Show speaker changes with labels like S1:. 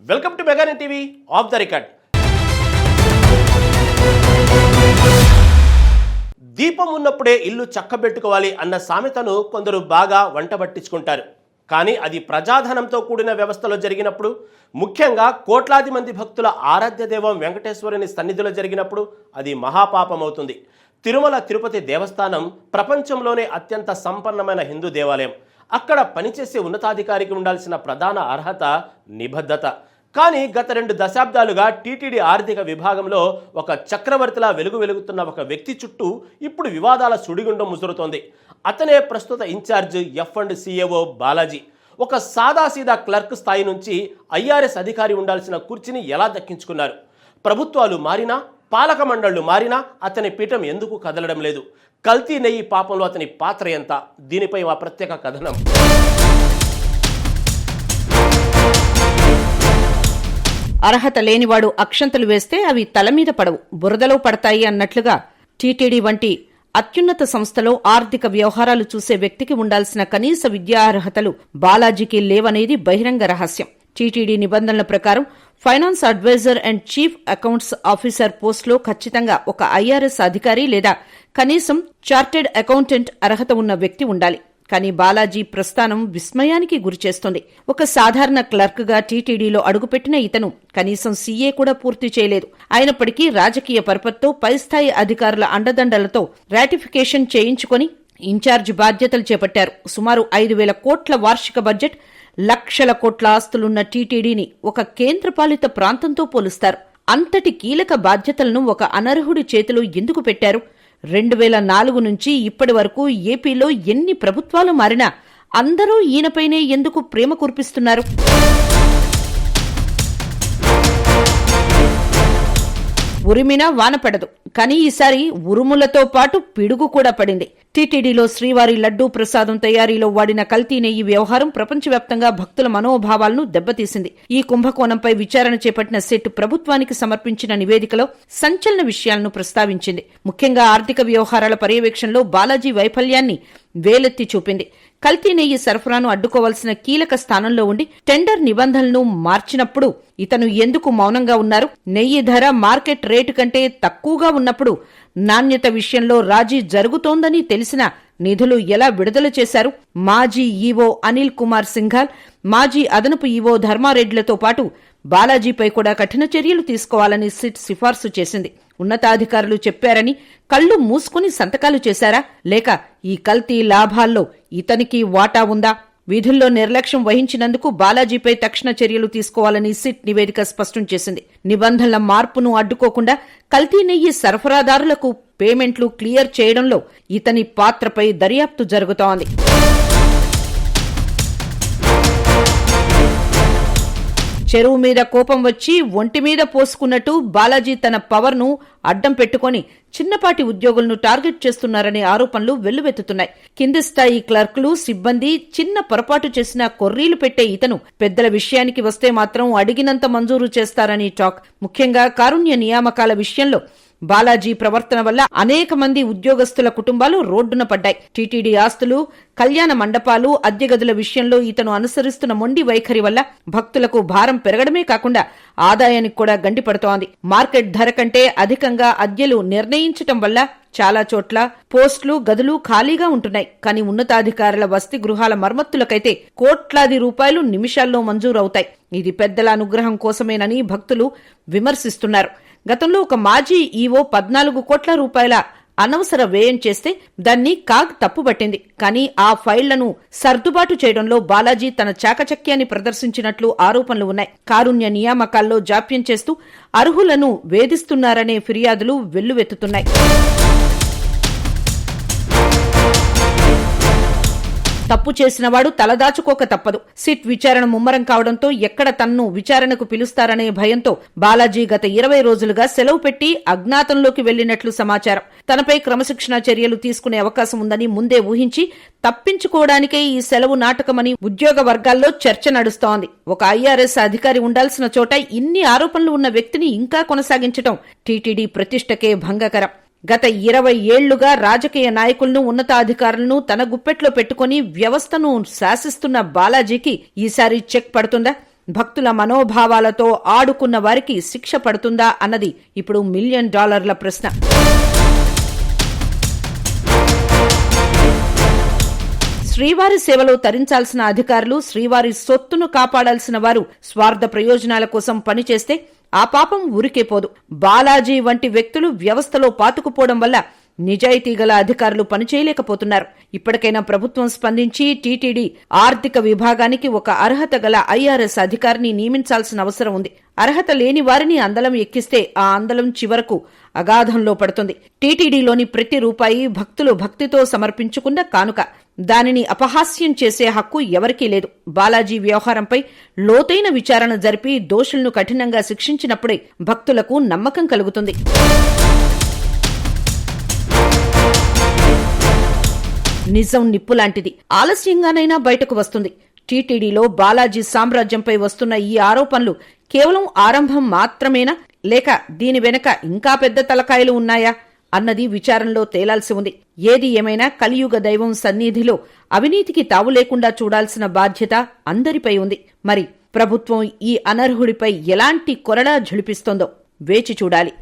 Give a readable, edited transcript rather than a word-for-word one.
S1: Welcome to mega TV off the record. దీపం ఉన్నప్పుడే ఇల్లు చక్కబెట్టుకోవాలి అన్న సామెతను కొందరు బాగా వంట పట్టించుకుంటారు. కానీ అది ప్రజాధనంతో కూడిన వ్యవస్థలో జరిగినప్పుడు, ముఖ్యంగా కోట్లాది మంది భక్తుల ఆరాధ్య దైవం వెంకటేశ్వరుని సన్నిధిలో జరిగినప్పుడు అది మహాపాపం అవుతుంది. తిరుమల తిరుపతి దేవస్థానం ప్రపంచంలోనే అత్యంత సంపన్నమైన హిందూ దేవాలయం. అక్కడ పనిచేసే ఉన్నతాధికారికి ఉండాల్సిన ప్రధాన అర్హత నిబద్ధత. కానీ గత 2 దశాబ్దాలుగా టీటీడీ ఆర్థిక విభాగంలో ఒక చక్రవర్తిలా వెలుగుతున్న ఒక వ్యక్తి చుట్టూ ఇప్పుడు వివాదాల సుడిగుండం ముసురుతోంది. అతనే ప్రస్తుత ఇన్ఛార్జ్ F&CAO బాలాజీ. ఒక సాదాసీదా క్లర్క్ స్థాయి నుంచి IRS అధికారి ఉండాల్సిన కుర్చీని ఎలా దక్కించుకున్నారు? ప్రభుత్వాలు మారినా, పాలక మండళ్లు మారినా అతని పీఠం ఎందుకు కదలడం లేదు? కల్తీ నెయ్యి పాపంలో అతని పాత్ర ఎంత? దీనిపై మా ప్రత్యేక కథనం.
S2: అర్హత లేనివాడు అక్షంతలు వేస్తే అవి తల మీద పడవు, బురదలో పడతాయి అన్నట్లుగా టీటీడీ వంటి అత్యున్నత సంస్థలో ఆర్థిక వ్యవహారాలు చూసే వ్యక్తికి ఉండాల్సిన కనీస విద్యార్హతలు బాలాజీకి లేవనేది బహిరంగ రహస్యం. టీటీడీ నిబంధనల ప్రకారం finance advisor and chief accounts officer పోస్టులో ఖచ్చితంగా ఒక IRS అధికారి లేదా కనీసం చార్టెడ్ అకౌంటెంట్ అర్హత ఉన్న వ్యక్తి ఉండాలి. కానీ బాలాజీ ప్రస్థానం విస్మయానికి గురిచేస్తోంది. ఒక సాధారణ క్లర్క్ గా టీటీడీలో అడుగుపెట్టిన ఇతను కనీసం CA కూడా పూర్తి చేయలేదు. అయినప్పటికీ రాజకీయ పరపతితో పైస్థాయి అధికారుల అండదండలతో రాటిఫికేషన్ చేయించుకొని ఇన్ఛార్జ్ బాధ్యతలు చేపట్టారు. సుమారు 5,000 కోట్ల వార్షిక బడ్జెట్, లక్షల కోట్ల ఆస్తులున్న టీటీడీని ఒక కేంద్రపాలిత ప్రాంతంతో పోలుస్తారు. అంతటి కీలక బాధ్యతలను ఒక అనర్హుడి చేతిలో ఎందుకు పెట్టారు? 2004 నుంచి ఇప్పటి వరకు ఏపీలో ఎన్ని ప్రభుత్వాలు మారినా అందరూ ఈయనపైనే ఎందుకు ప్రేమ కురిపిస్తున్నారు? ఉరిమినా వాన పడదు, కానీ ఈసారి ఉరుములతో పాటు పిడుగు కూడా పడింది. టీటీడీలో శ్రీవారి లడ్డూ ప్రసాదం తయారీలో వాడిన కల్తీ నెయ్యి వ్యవహారం ప్రపంచవ్యాప్తంగా భక్తుల మనోభావాలను దెబ్బతీసింది. ఈ కుంభకోణంపై విచారణ చేపట్టిన సెట్ ప్రభుత్వానికి సమర్పించిన నివేదికలో సంచలన విషయాలను ప్రస్తావించింది. ముఖ్యంగా ఆర్థిక వ్యవహారాల పర్యవేక్షణలో బాలాజీ వైఫల్యాన్ని వేలెత్తి చూపింది. కల్తీ నెయ్యి సరఫరాను అడ్డుకోవాల్సిన కీలక స్థానంలో ఉండి టెండర్ నిబంధనలను మార్చినప్పుడు ఇతను ఎందుకు మౌనంగా ఉన్నారు? నెయ్యి ధర మార్కెట్ రేటు కంటే తక్కువగా ఉన్నప్పుడు నాణ్యత విషయంలో రాజీ జరుగుతోందని తెలిసినా నిధులు ఎలా విడుదల చేశారు? మాజీ ఈవో అనిల్ కుమార్ సింఘాల్, మాజీ అదనపు ఈవో ధర్మారెడ్డిలతో పాటు బాలాజీపై కూడా కఠిన చర్యలు తీసుకోవాలని సిట్ సిఫార్సు చేసింది. ఉన్నతాధికారులు చెప్పారని కళ్లు మూసుకుని సంతకాలు చేశారా? లేక ఈ కల్తీ లాభాల్లో ఇతనికి వాటా ఉందా? విధుల్లో నిర్లక్ష్యం వహించినందుకు బాలాజీపై తక్షణ చర్యలు తీసుకోవాలని సిట్ నివేదిక స్పష్టం చేసింది. నిబంధనల మార్పును అడ్డుకోకుండా కల్తీ నెయ్యి సరఫరాదారులకు పేమెంట్లు క్లియర్ చేయడంలో ఇతని పాత్రపై దర్యాప్తు జరుగుతోంది. చెరువు మీద కోపం వచ్చి ఒంటి మీద పోసుకున్నట్టు బాలాజీ తన పవర్ను అడ్డం పెట్టుకుని చిన్నపాటి ఉద్యోగులను టార్గెట్ చేస్తున్నారనే ఆరోపణలు వెల్లువెత్తుతున్నాయి. కింది స్థాయి క్లర్కులు, సిబ్బంది చిన్న పొరపాటు చేసినా కొర్రీలు పెట్టే ఇతను పెద్దల విషయానికి వస్తే మాత్రం అడిగినంత మంజూరు చేస్తారని టాక్. ముఖ్యంగా కారుణ్య నియామకాల విషయంలో బాలాజీ ప్రవర్తన వల్ల అనేక మంది ఉద్యోగస్తుల కుటుంబాలు రోడ్డున పడ్డాయి. టీటీడీ ఆస్తులు, కళ్యాణ మండపాలు, అద్దె గదుల విషయంలో ఇతను అనుసరిస్తున్న మొండి వైఖరి వల్ల భక్తులకు భారం పెరగడమే కాకుండా ఆదాయానికి కూడా గండిపడుతోంది. మార్కెట్ ధర కంటే అధికంగా అద్దెలు నిర్ణయించటం వల్ల చాలా చోట్ల పోస్టులు, గదులు ఖాళీగా ఉంటున్నాయి. కానీ ఉన్నతాధికారుల వసతి గృహాల మరమ్మతులకైతే కోట్లాది రూపాయలు నిమిషాల్లో మంజూరవుతాయి. ఇది పెద్దల అనుగ్రహం కోసమేనని భక్తులు విమర్శిస్తున్నారు. గతంలో ఒక మాజీ ఈవో 14 కోట్ల రూపాయల అనవసర వ్యయం చేస్తే దాన్ని కాగ్ తప్పుబట్టింది. కానీ ఆ ఫైళ్లను సర్దుబాటు చేయడంలో బాలాజీ తన చాకచక్యాన్ని ప్రదర్శించినట్లు ఆరోపణలు ఉన్నాయి. కారుణ్య నియామకాల్లో జాప్యం చేస్తూ అర్హులను వేధిస్తున్నారనే ఫిర్యాదులు వెల్లువెత్తుతున్నాయి. తప్పు చేసినవాడు తలదాచుకోక తప్పదు. సిట్ విచారణ ముమ్మరం కావడంతో ఎక్కడ తన్ను విచారణకు పిలుస్తారనే భయంతో బాలాజీ గత 20 రోజులుగా సెలవు పెట్టి అజ్ఞాతంలోకి వెళ్లినట్లు సమాచారం. తనపై క్రమశిక్షణా చర్యలు తీసుకునే అవకాశం ఉందని ముందే ఊహించి తప్పించుకోవడానికే ఈ సెలవు నాటకమని ఉద్యోగ వర్గాల్లో చర్చ నడుస్తోంది. ఒక IRS అధికారి ఉండాల్సిన చోట ఇన్ని ఆరోపణలు ఉన్న వ్యక్తిని ఇంకా కొనసాగించడం టీటీడీ ప్రతిష్టకే భంగకరం. గత 20 ఏళ్లుగా రాజకీయ నాయకులను, ఉన్నతాధికారులను తన గుప్పెట్లో పెట్టుకుని వ్యవస్థను శాసిస్తున్న బాలాజీకి ఈసారి చెక్ పడుతుందా? భక్తుల మనోభావాలతో ఆడుకున్న వారికి శిక్ష పడుతుందా అన్నది ఇప్పుడు $1 మిలియన్ ప్రశ్న. శ్రీవారి సేవలో తరించాల్సిన అధికారులు, శ్రీవారి సొత్తును కాపాడాల్సిన వారు స్వార్థ ప్రయోజనాల కోసం పనిచేస్తే ఆ పాపం ఊరికే పోదు. బాలాజీ వంటి వ్యక్తులు వ్యవస్థలో పాతుకుపోవడం వల్ల నిజాయితీ గల అధికారులు పనిచేయలేకపోతున్నారు. ఇప్పటికైనా ప్రభుత్వం స్పందించి టీటీడీ ఆర్థిక విభాగానికి ఒక అర్హత గల IRS అధికారిని నియమించాల్సిన అవసరం ఉంది. అర్హత లేని వారిని అందలం ఎక్కిస్తే ఆ అందలం చివరకు అగాధంలో పడుతుంది. టీటీడీలోని ప్రతి రూపాయి భక్తులు భక్తితో సమర్పించుకున్న కానుక. దానిని అపహాస్యం చేసే హక్కు ఎవరికీ లేదు. బాలాజీ వ్యవహారంపై లోతైన విచారణ జరిపి దోషులను కఠినంగా శిక్షించినప్పుడే భక్తులకు నమ్మకం కలుగుతుంది. నిజం నిప్పులాంటిది, ఆలస్యంగానైనా బయటకు వస్తుంది. టీటీడీలో బాలాజీ సామ్రాజ్యంపై వస్తున్న ఈ ఆరోపణలు కేవలం ఆరంభం మాత్రమేనా, లేక దీని వెనక ఇంకా పెద్ద తలకాయలు ఉన్నాయా అన్నది విచారణలో తేలాల్సి ఉంది. ఏది ఏమైనా కలియుగ దైవం సన్నిధిలో అవినీతికి తావు లేకుండా చూడాల్సిన బాధ్యత అందరిపై ఉంది. మరి ప్రభుత్వం ఈ అనర్హుడిపై ఎలాంటి కొరడా ఝుళిపిస్తోందో వేచి చూడాలి.